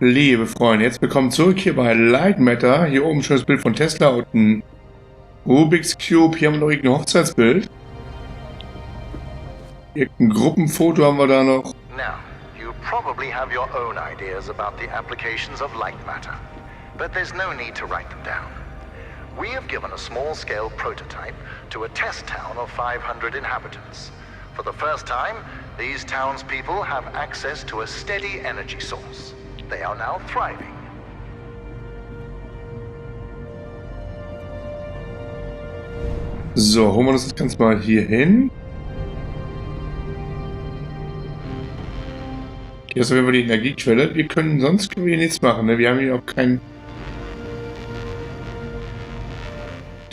Liebe Freunde, jetzt willkommen zurück hier bei Lightmatter. Hier oben ein schönes Bild von Tesla und ein Rubik's Cube. Hier haben wir noch irgendein Hochzeitsbild. Irgendein Gruppenfoto haben wir da noch. Now, you probably have your own ideas about the applications of Lightmatter, but there's no need to write them down. We have given a small-scale prototype to a test town of 500 inhabitants. For the first time, these townspeople have access to a steady energy source. They are now thriving. So, holen wir das Ganze mal hier hin. Hier ist auf jeden Fall die Energiequelle. Wir können sonst hier nichts machen. Ne? Wir haben hier auch kein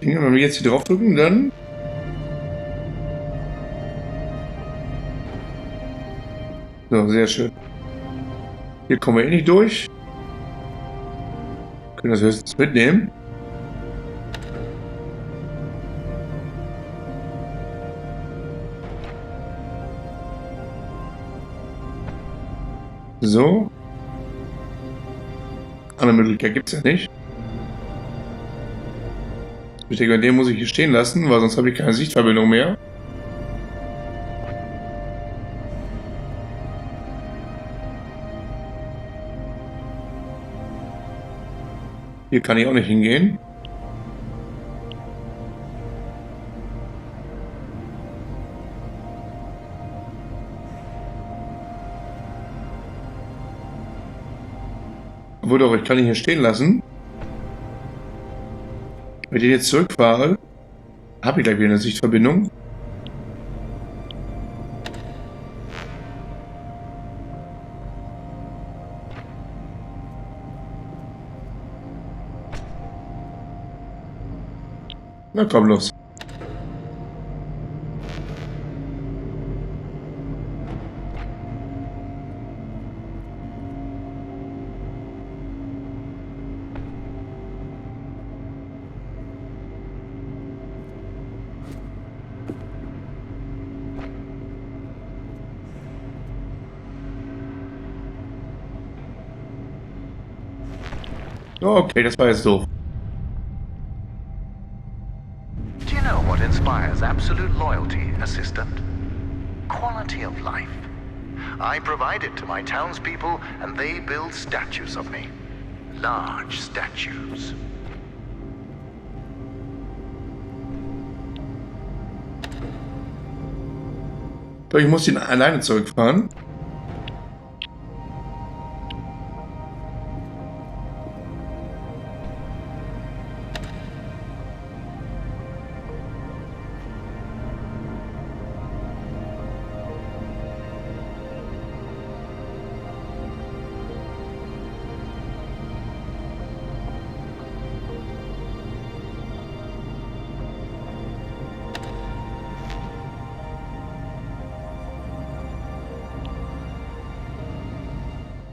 Ding. Wenn wir jetzt hier drauf drücken, dann so, sehr schön. Hier kommen wir eh nicht durch. Können das höchstens mitnehmen. So. Andere Möglichkeit gibt es ja nicht. Ich denke, den muss ich hier stehen lassen, weil sonst habe ich keine Sichtverbindung mehr. Hier kann ich auch nicht hingehen. Obwohl doch, ich kann ihn hier stehen lassen. Wenn ich den jetzt zurückfahre, habe ich gleich wieder eine Sichtverbindung. Na komm los. Okay, das war jetzt doof. Do you know what inspires absolute loyalty, Assistant? Quality of life. I provide it to my townspeople and they build statues of me. Large statues. Doch, ich muss ihn alleine zurückfahren.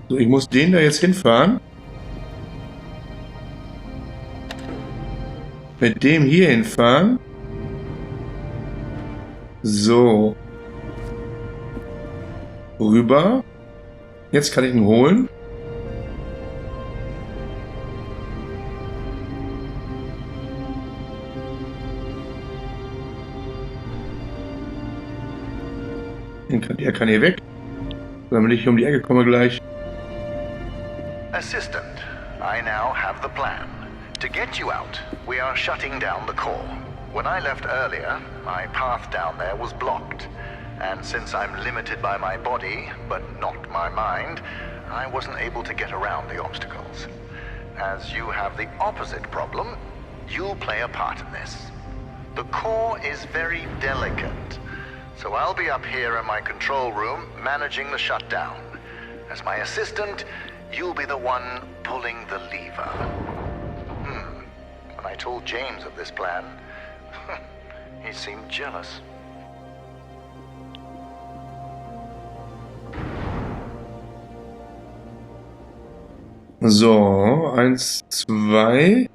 So, ich muss den da jetzt hinfahren. Mit dem hier hinfahren. So. Rüber. Jetzt kann ich ihn holen. Der kann hier weg. Damit ich hier um die Ecke komme gleich. Assistant, I now have the plan. To get you out, we are shutting down the core. When I left earlier, my path down there was blocked. And since I'm limited by my body, but not my mind, I wasn't able to get around the obstacles. As you have the opposite problem, you'll play a part in this. The core is very delicate, so I'll be up here in my control room managing the shutdown. As my assistant, you'll be the one pulling the lever. When I told James of this plan, he seemed jealous. So, 1, 2.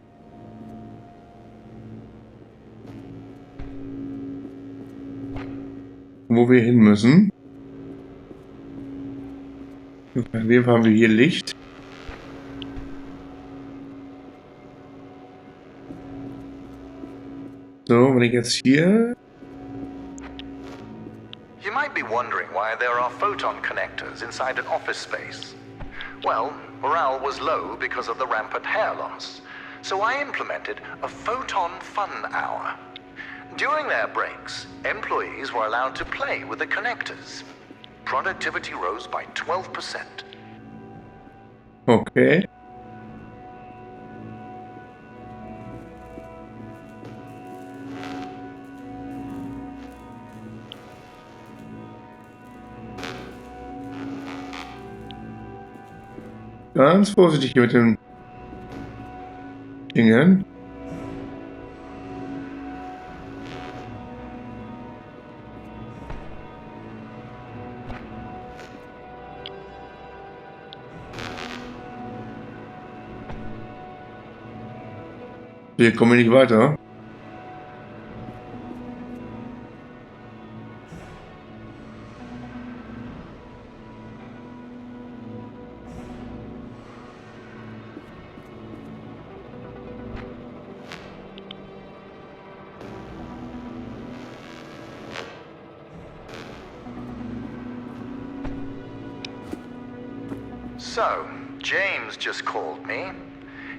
Wo wir hin müssen. Auf jeden Fall haben wir hier Licht. wir denn jetzt hier? You might be wondering why there are photon connectors inside an office space. Well, morale was low because of the rampant hair loss, so I implemented a photon fun hour. During their breaks, employees were allowed to play with the connectors. Productivity rose by 12%. Okay. Ganz vorsichtig hier mit den Dingen. Hier kommen wir nicht weiter. So, James just called me.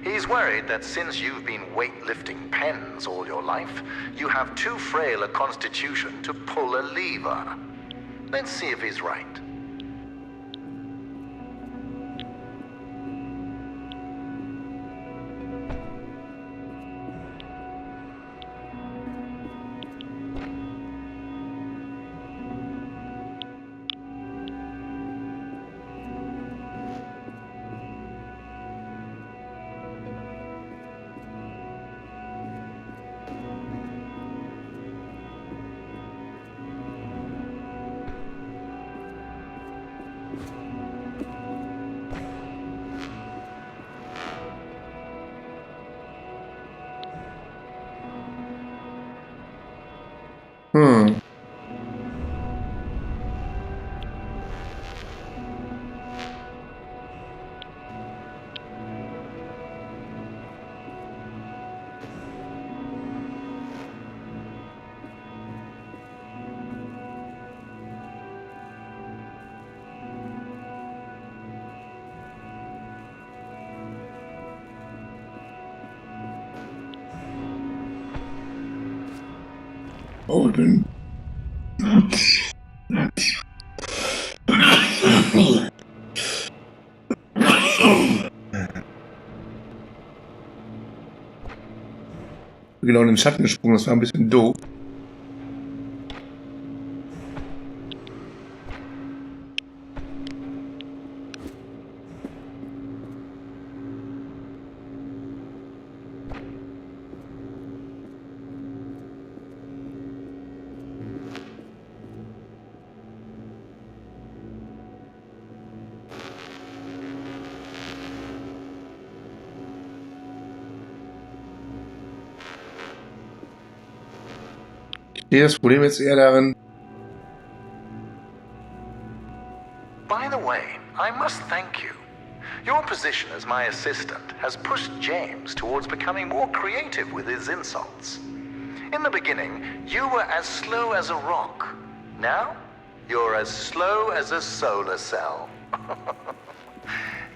He's worried that since you've been weightlifting pens all your life, you have too frail a constitution to pull a lever. Let's see if he's right. Oh, ich bin... Genau in den Schatten gesprungen, das war ein bisschen doof. Das Problem ist eher darin. By the way, I must thank you. Your position as my assistant has pushed James towards becoming more creative with his insults. In the beginning, you were as slow as a rock. Now, you're as slow as a solar cell.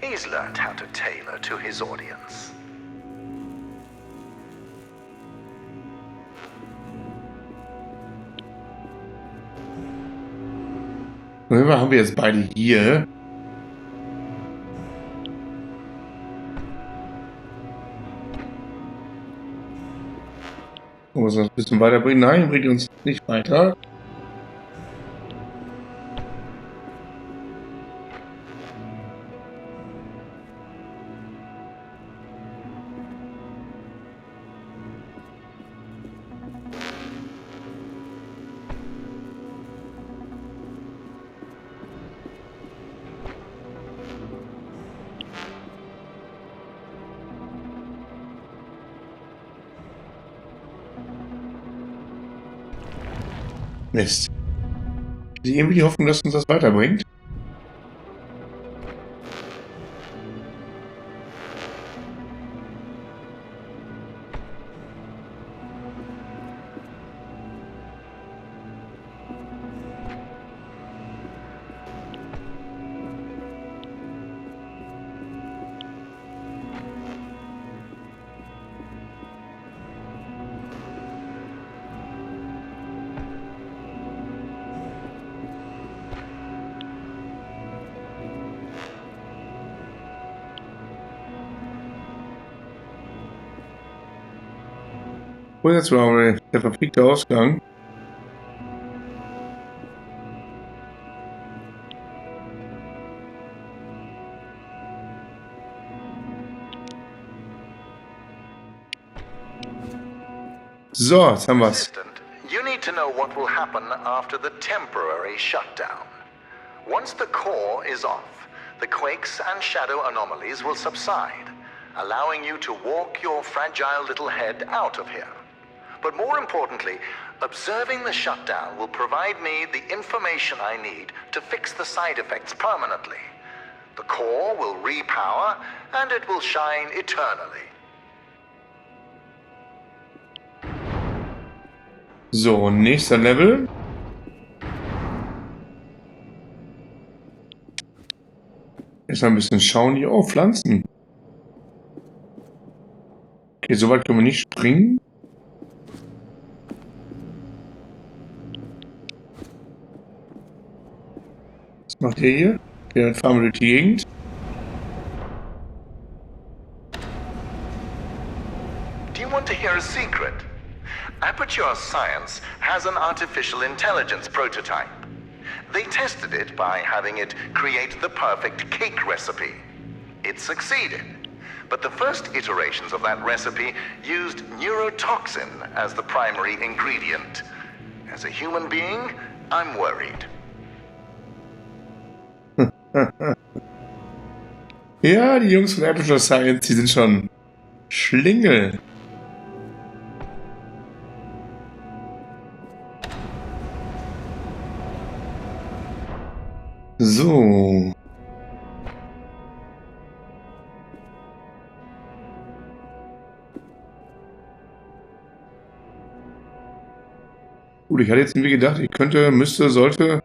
He's learned how to tailor to his audience. Haben wir jetzt beide hier. Muss uns ein bisschen weiterbringen? Nein, bringt uns nicht weiter. Mist. Ich habe irgendwie die Hoffnung, dass uns das weiterbringt. Wo ist jetzt mal der verfickte Ausgang? So, jetzt haben wir's. Assistant, you need to know what will happen after the temporary shutdown. Once the core is off, the quakes and shadow anomalies will subside, allowing you to walk your fragile little head out of here. But more importantly, observing the shutdown will provide me the information I need to fix the side effects permanently. The core will repower, and it will shine eternally. So, nächster Level. Erstmal ein bisschen schauen hier. Oh, Pflanzen. Okay, so weit können wir nicht springen. Was macht ihr hier? Okay, dann fahren wir durch die Gegend. Do you want to hear a secret? Aperture Science has an artificial intelligence prototype. They tested it by having it create the perfect cake recipe. It succeeded, but the first iterations of that recipe used neurotoxin as the primary ingredient. As a human being, I'm worried. Ja, die Jungs von Aperture Science, die sind schon Schlingel. So. Gut, ich hatte jetzt irgendwie gedacht, ich könnte, müsste, sollte.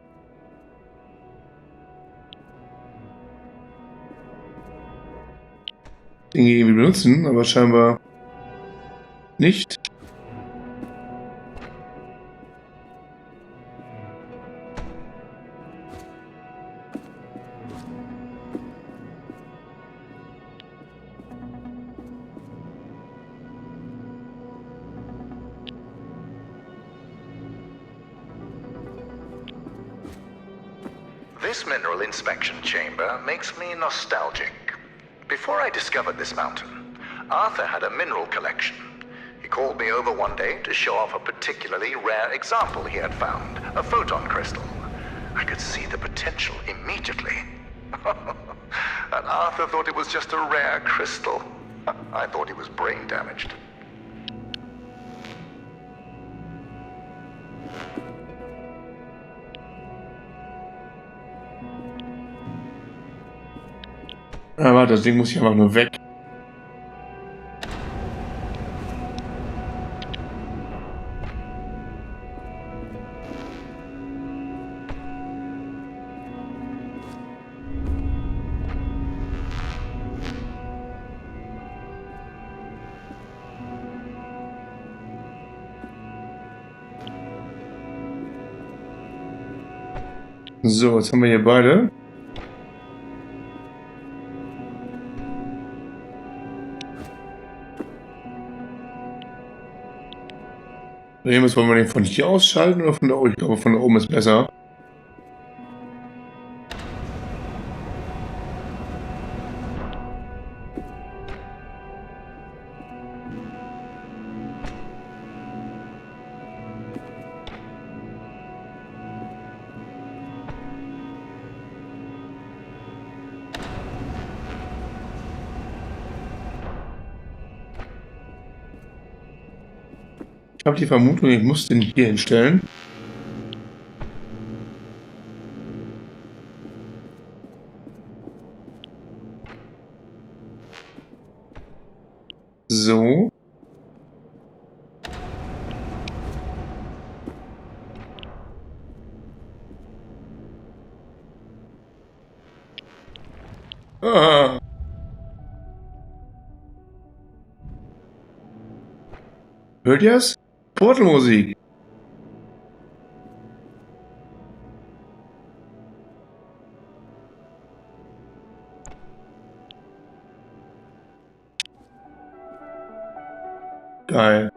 Dinge irgendwie benutzen, aber scheinbar nicht. This mineral inspection chamber makes me nostalgic. Before I discovered this mountain, Arthur had a mineral collection. He called me over one day to show off a particularly rare example he had found, a photon crystal. I could see the potential immediately. And Arthur thought it was just a rare crystal. I thought he was brain damaged. Aber das Ding muss ich einfach nur weg. So, jetzt haben wir hier beide. Wollen wir den von hier ausschalten oder von da oben? Ich glaube, von da oben ist besser. Ich habe die Vermutung, ich muss den hier hinstellen. So. Ah. Hört ihr es? Portalmusik. Geil.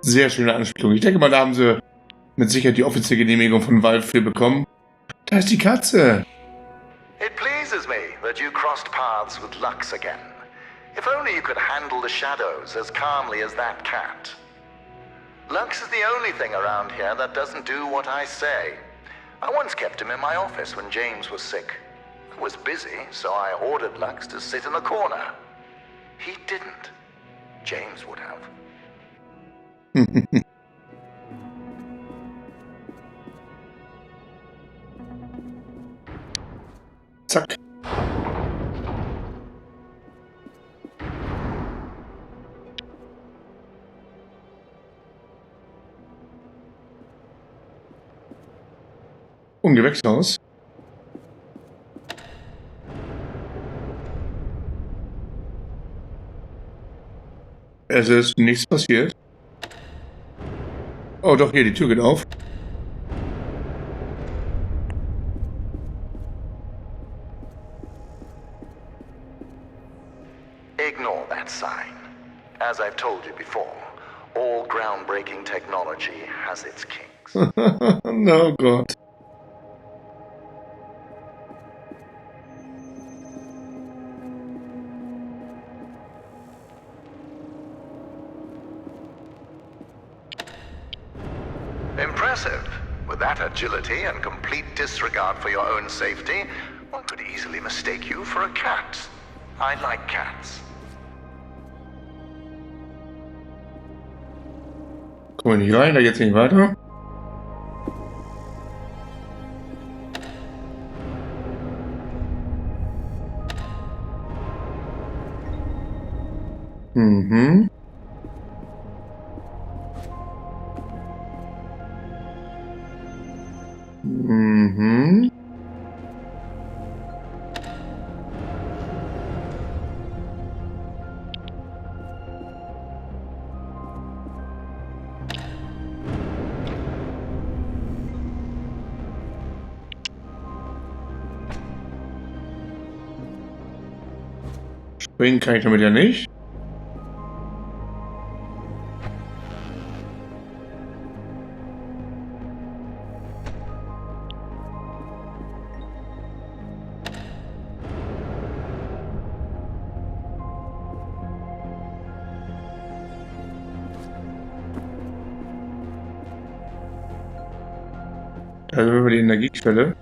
Sehr schöne Anspielung. Ich denke mal, da haben sie mit Sicherheit die offizielle Genehmigung von Valve für bekommen. Da ist die Katze. It pleases me that you crossed paths with Lux again. If only you could handle the shadows as calmly as that cat. Lux is the only thing around here that doesn't do what I say. I once kept him in my office when James was sick. I was busy, so I ordered Lux to sit in a corner. He didn't. James would have. Zack. Und Gewächshaus. Es ist nichts passiert. Oh doch, hier, die Tür geht auf. Ignore that sign. As I've told you before, all groundbreaking technology has its kinks. Oh Gott. Impressive. With that agility and complete disregard for your own safety, one could easily mistake you for a cat. I like cats. Kommen wir nicht rein, da geht's nicht weiter. Mhm. Mhm. Springen kann ich damit ja nicht. Also über die Energiequelle.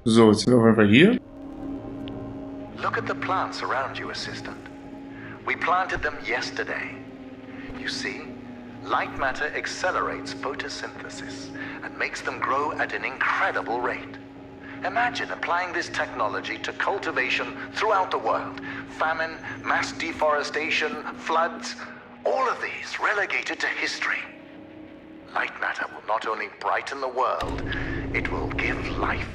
So, jetzt sind wir auf jeden Fall hier. Look at the plants around you, Assistant. We planted them yesterday. You see, Lightmatter accelerates photosynthesis and makes them grow at an incredible rate. Imagine applying this technology to cultivation throughout the world. Famine, mass deforestation, floods, all of these relegated to history. Lightmatter will not only brighten the world, it will give life.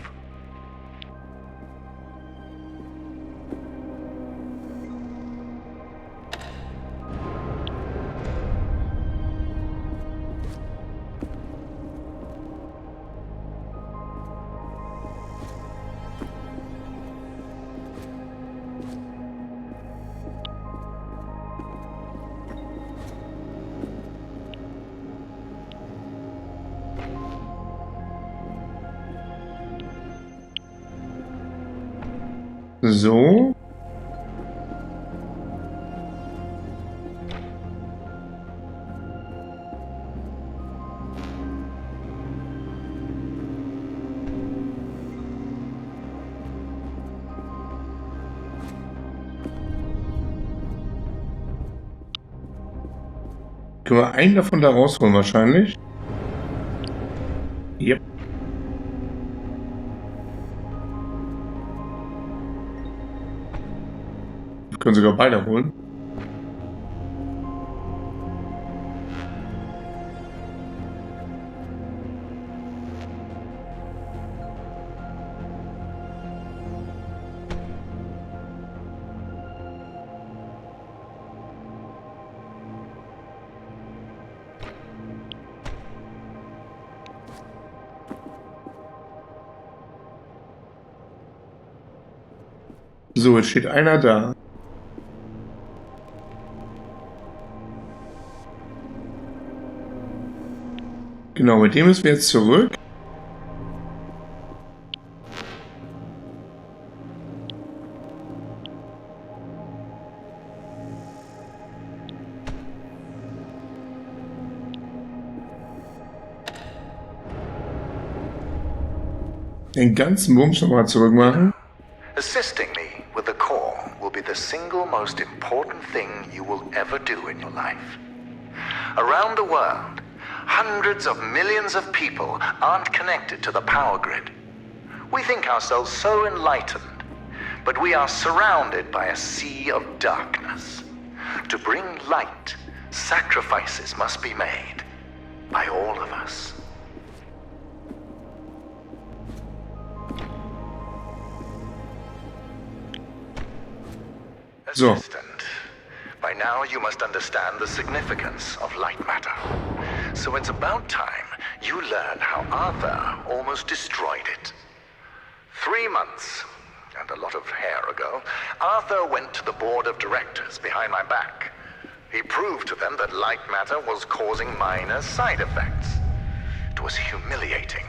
So. Können wir einen davon da rausholen wahrscheinlich? Yep. Wir können sogar beide holen. So, jetzt steht einer da. Genau, mit dem müssen wir jetzt zurück. Den ganzen Bums nochmal zurück machen. Assisting me with the core will be the single most important thing you will ever do in your life. Around the world, hundreds of millions of people aren't connected to the power grid. We think ourselves so enlightened, but we are surrounded by a sea of darkness. To bring light, sacrifices must be made by all of us. So. Assistant, by now you must understand the significance of Lightmatter. So it's about time you learn how Arthur almost destroyed it. 3 months, and a lot of hair ago, Arthur went to the board of directors behind my back. He proved to them that Lightmatter was causing minor side effects. It was humiliating,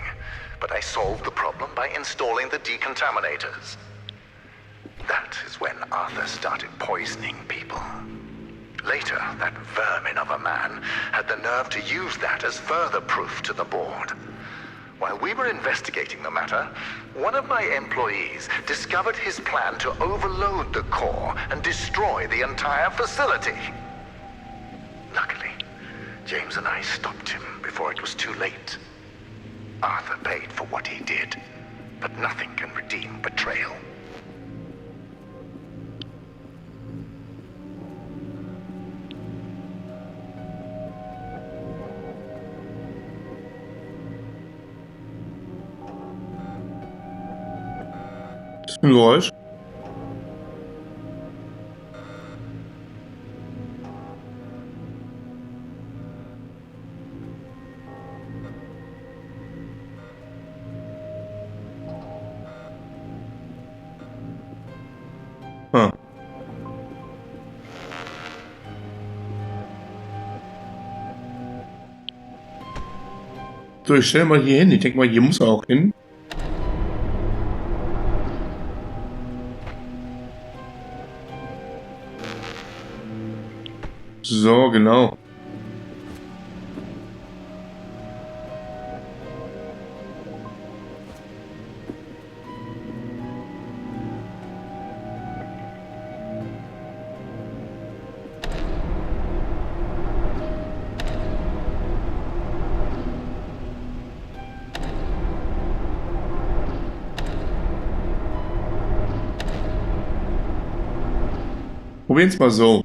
but I solved the problem by installing the decontaminators. That is when Arthur started poisoning people. Later, that vermin of a man had the nerve to use that as further proof to the board. While we were investigating the matter, one of my employees discovered his plan to overload the core and destroy the entire facility. Luckily, James and I stopped him before it was too late. Arthur paid for what he did, but nothing can redeem betrayal. Das ist ein Geräusch. Ah. So, ich stelle mal hier hin. Ich denke mal, hier muss er auch hin. So, genau. Probieren es mal so.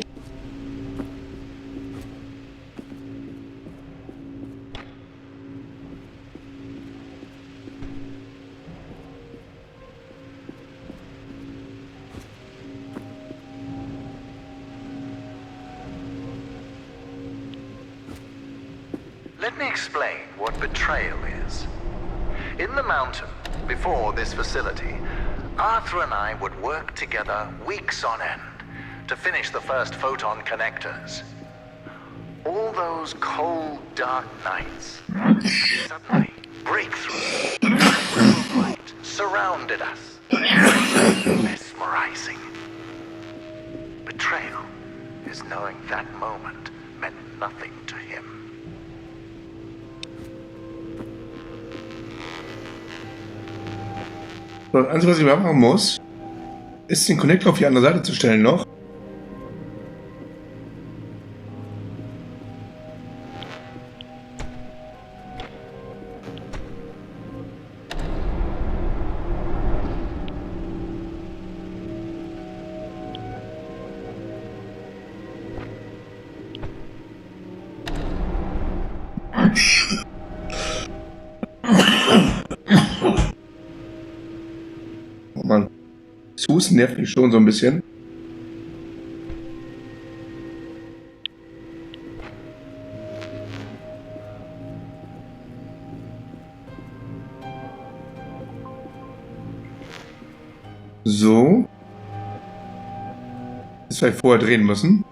Let me explain what betrayal is. In the mountain, before this facility, Arthur and I would work together weeks on end to finish the first photon connectors. All those cold, dark nights, suddenly, breakthrough, light surrounded us. Mesmerizing. Betrayal is knowing that moment meant nothing to him. So, das Einzige, was ich machen muss, ist den Connector auf die andere Seite zu stellen noch. Oh Mann, das Husten nervt mich schon so ein bisschen. So. Das vielleicht vorher drehen müssen.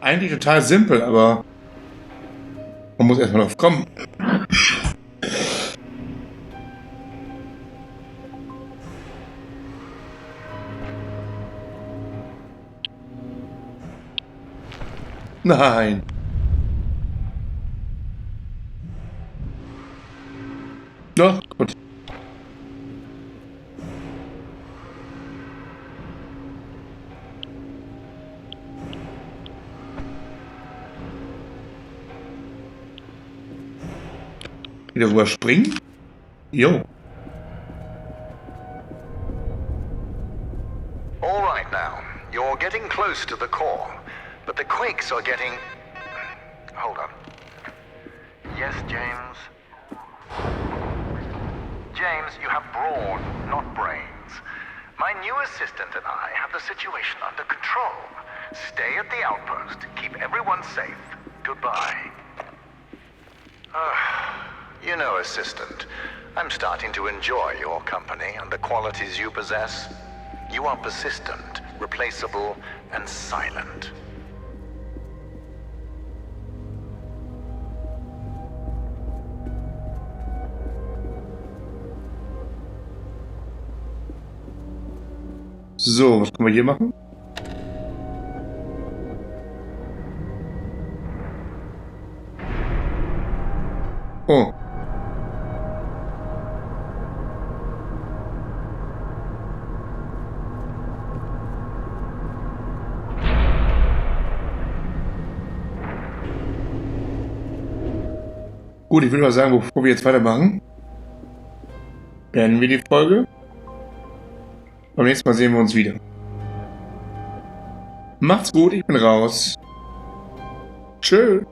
Eigentlich total simpel, aber man muss erstmal drauf kommen. Nein. Doch, gut. Wieder rüberspringen? Jo. All right now, you're getting close to the core, but the quakes are getting... Hold on. Yes, James? James, you have brawn, not brains. My new assistant and I have the situation under control. Stay at the outpost, keep everyone safe. Goodbye. You know, assistant, I'm starting to enjoy your company and the qualities you possess. You are persistent, replaceable, and silent. So, was können wir hier machen? Oh. Gut, ich würde mal sagen, bevor wir jetzt weitermachen, beenden wir die Folge. Beim nächsten Mal sehen wir uns wieder. Macht's gut, ich bin raus. Tschö.